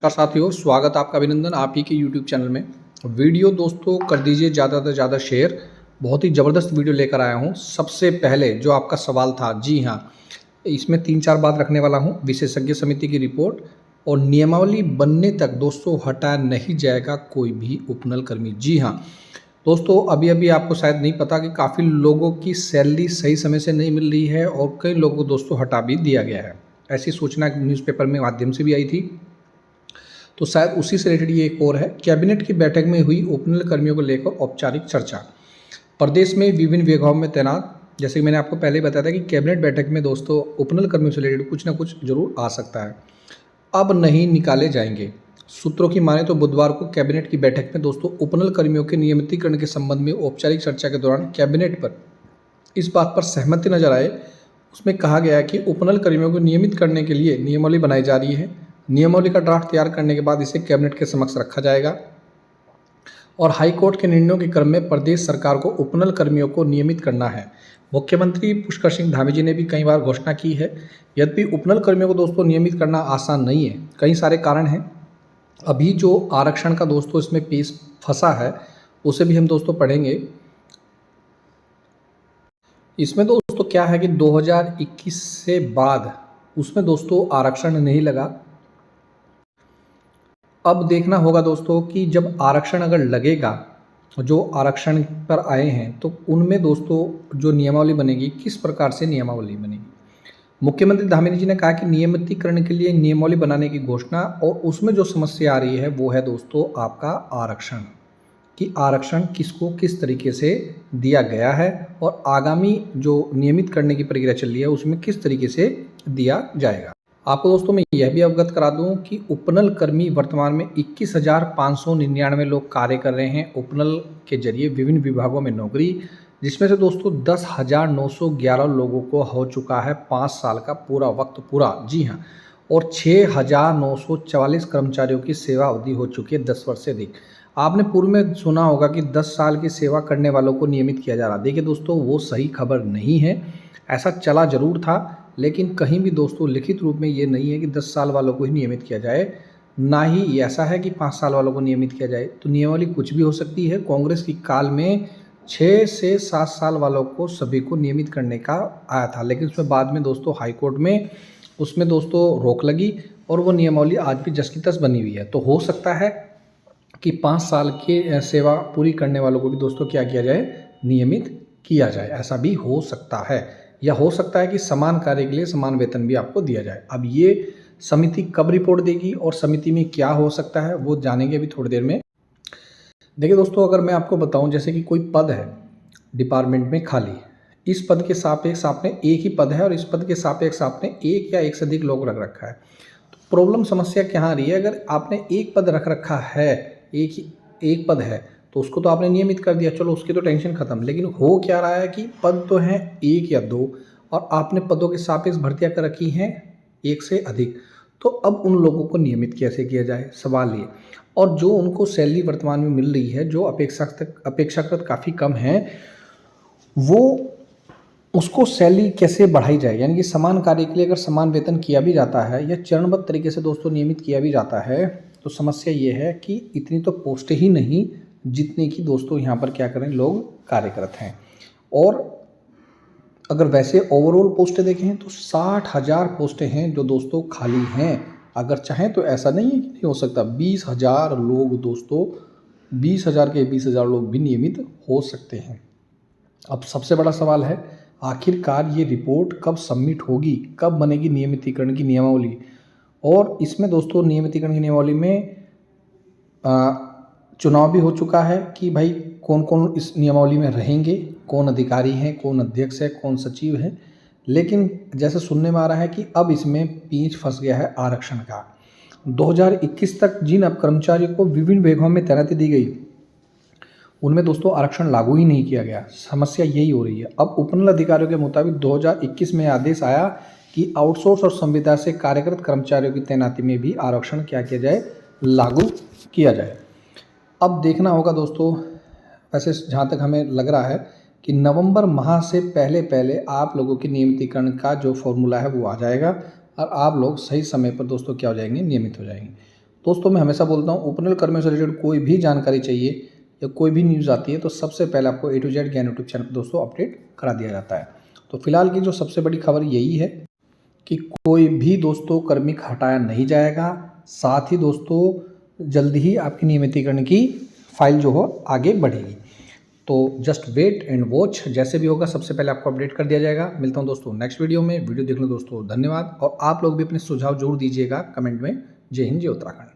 नमस्कार साथियों, स्वागत आपका, अभिनंदन आप ही के YouTube चैनल में। वीडियो दोस्तों कर दीजिए ज़्यादा से ज़्यादा शेयर। बहुत ही ज़बरदस्त वीडियो लेकर आया हूँ। सबसे पहले जो आपका सवाल था, जी हाँ, इसमें 3-4 बात रखने वाला हूँ। विशेषज्ञ समिति की रिपोर्ट और नियमावली बनने तक दोस्तों हटाया नहीं जाएगा कोई भी उपनल कर्मी। जी हाँ दोस्तों, अभी आपको शायद नहीं पता कि काफ़ी लोगों की सैलरी सही समय से नहीं मिल रही है और कई लोगों को दोस्तों हटा भी दिया गया है। ऐसी सूचना न्यूज़पेपर में माध्यम से भी आई थी, तो शायद उसी से रिलेटेड ये एक और है। कैबिनेट की बैठक में हुई उपनल कर्मियों को लेकर औपचारिक चर्चा। प्रदेश में विभिन्न विभागों में तैनात, जैसे कि मैंने आपको पहले ही बताया था कि कैबिनेट बैठक में दोस्तों उपनल कर्मियों से रिलेटेड कुछ ना कुछ जरूर आ सकता है। अब नहीं निकाले जाएंगे। सूत्रों की माने तो बुधवार को कैबिनेट की बैठक में दोस्तों उपनल कर्मियों के नियमितीकरण के संबंध में औपचारिक चर्चा के दौरान कैबिनेट पर इस बात पर सहमति नजर आए। उसमें कहा गया कि उपनल कर्मियों को नियमित करने के लिए नियमावली बनाई जा रही है। नियमावली का ड्राफ्ट तैयार करने के बाद इसे कैबिनेट के समक्ष रखा जाएगा और हाईकोर्ट के निर्णयों के क्रम में प्रदेश सरकार को उपनल कर्मियों को नियमित करना है। मुख्यमंत्री पुष्कर सिंह धामी जी ने भी कई बार घोषणा की है। यद्यपि उपनल कर्मियों को दोस्तों नियमित करना आसान नहीं है, कई सारे कारण हैं। अभी जो आरक्षण का दोस्तों इसमें पीस फंसा है उसे भी हम दोस्तों पढ़ेंगे। इसमें दोस्तों क्या है कि 2021 से बाद उसमें दोस्तों आरक्षण नहीं लगा। अब देखना होगा दोस्तों कि जब आरक्षण अगर लगेगा, जो आरक्षण पर आए हैं तो उनमें दोस्तों जो नियमावली बनेगी, किस प्रकार से नियमावली बनेगी। मुख्यमंत्री धामी जी ने कहा कि नियमितीकरण के लिए नियमावली बनाने की घोषणा, और उसमें जो समस्या आ रही है वो है दोस्तों आपका आरक्षण, कि आरक्षण किसको किस तरीके से दिया गया है और आगामी जो नियमित करने की प्रक्रिया चल रही है उसमें किस तरीके से दिया जाएगा। आपको दोस्तों मैं यह भी अवगत करा दूं कि उपनल कर्मी वर्तमान में 21,599 लोग कार्य कर रहे हैं उपनल के जरिए विभिन्न विभागों में नौकरी, जिसमें से दोस्तों 10,911 लोगों को हो चुका है 5 साल का पूरा वक्त पूरा। जी हाँ, और 6,944 कर्मचारियों की सेवा अवधि हो चुकी है 10 वर्ष से अधिक। आपने पूर्व में सुना होगा कि 10 साल की सेवा करने वालों को नियमित किया जा रहा। देखिए दोस्तों, वो सही खबर नहीं है। ऐसा चला जरूर था, लेकिन कहीं भी दोस्तों लिखित रूप में ये नहीं है कि 10 साल वालों को ही नियमित किया जाए, ना ही ऐसा है कि 5 साल वालों को नियमित किया जाए। तो नियमावली कुछ भी हो सकती है। कांग्रेस की काल में 6 से 7 साल वालों को सभी को नियमित करने का आया था, लेकिन उसमें बाद में दोस्तों हाईकोर्ट में उसमें दोस्तों रोक लगी और वो नियमावली आज भी जस की तस बनी हुई है। तो हो सकता है कि 5 साल की सेवा पूरी करने वालों को भी दोस्तों क्या किया जाए, नियमित किया जाए। ऐसा भी हो सकता है, या हो सकता है कि समान कार्य के लिए समान वेतन भी आपको दिया जाए। अब ये समिति कब रिपोर्ट देगी और समिति में क्या हो सकता है वो जानेंगे अभी थोड़ी देर में। देखिए दोस्तों, अगर मैं आपको बताऊं जैसे कि कोई पद है डिपार्टमेंट में खाली, इस पद के सापेक्ष आपने एक ही पद है और इस पद के सापेक्ष आपने एक या एक से अधिक लोग रख रखा है, तो प्रॉब्लम समस्या क्या आ रही है। अगर आपने एक पद रख रखा है, एक पद है, तो उसको तो आपने नियमित कर दिया, चलो उसकी तो टेंशन खत्म। लेकिन हो क्या रहा है कि पद तो हैं 1 या 2 और आपने पदों के सापेक्ष भर्तियां कर रखी हैं 1 से अधिक। तो अब उन लोगों को नियमित कैसे किया जाए, सवाल ये। और जो उनको सैलरी वर्तमान में मिल रही है जो अपेक्षाकृत काफ़ी कम है, वो उसको सैलरी कैसे बढ़ाई जाए। यानी कि समान कार्य के लिए अगर समान वेतन किया भी जाता है या चरणबद्ध तरीके से दोस्तों नियमित किया भी जाता है, तो समस्या ये है कि इतनी तो पोस्ट ही नहीं जितने की दोस्तों यहाँ पर क्या करें लोग कार्यरत हैं। और अगर वैसे ओवरऑल पोस्टें देखें तो 60,000 पोस्टें हैं जो दोस्तों खाली हैं। अगर चाहें तो ऐसा नहीं है कि नहीं हो सकता, 20,000 लोग दोस्तों, 20,000 के 20,000 लोग भी नियमित हो सकते हैं। अब सबसे बड़ा सवाल है आखिरकार ये रिपोर्ट कब सबमिट होगी, कब बनेगी नियमितीकरण की नियमावली। और इसमें दोस्तों नियमितीकरण की नियमावली में चुनाव भी हो चुका है कि भाई कौन कौन इस नियमावली में रहेंगे, कौन अधिकारी हैं, कौन अध्यक्ष है, कौन सचिव है। लेकिन जैसे सुनने में आ रहा है कि अब इसमें पेंच फंस गया है आरक्षण का। 2021 तक जिन अब कर्मचारियों को विभिन्न विभागों में तैनाती दी गई उनमें दोस्तों आरक्षण लागू ही नहीं किया गया। समस्या यही हो रही है। अब उपनल अधिकारियों के मुताबिक 2021 में आदेश आया कि आउटसोर्स और संविदा से कार्यरत कर्मचारियों की तैनाती में भी आरक्षण क्या किया जाए, लागू किया जाए। अब देखना होगा दोस्तों, वैसे जहाँ तक हमें लग रहा है कि नवंबर माह से पहले पहले आप लोगों के नियमितीकरण का जो फॉर्मूला है वो आ जाएगा और आप लोग सही समय पर दोस्तों क्या हो जाएंगे, नियमित हो जाएंगे। दोस्तों मैं हमेशा बोलता हूँ ओपनल कर्मियों से रिलेटेड कोई भी जानकारी चाहिए या कोई भी न्यूज़ आती है तो सबसे पहले आपको A to Z ज्ञान यूट्यूब चैनल पर दोस्तों अपडेट करा दिया जाता है। तो फिलहाल की जो सबसे बड़ी खबर यही है कि कोई भी दोस्तों कार्मिक हटाया नहीं जाएगा, साथ ही दोस्तों जल्द ही आपकी नियमितीकरण की फाइल जो हो आगे बढ़ेगी। तो जस्ट वेट एंड वॉच, जैसे भी होगा सबसे पहले आपको अपडेट कर दिया जाएगा। मिलता हूं दोस्तों नेक्स्ट वीडियो में। वीडियो देखने दोस्तों धन्यवाद, और आप लोग भी अपने सुझाव जरूर दीजिएगा कमेंट में। जय हिंद, जय उत्तराखंड।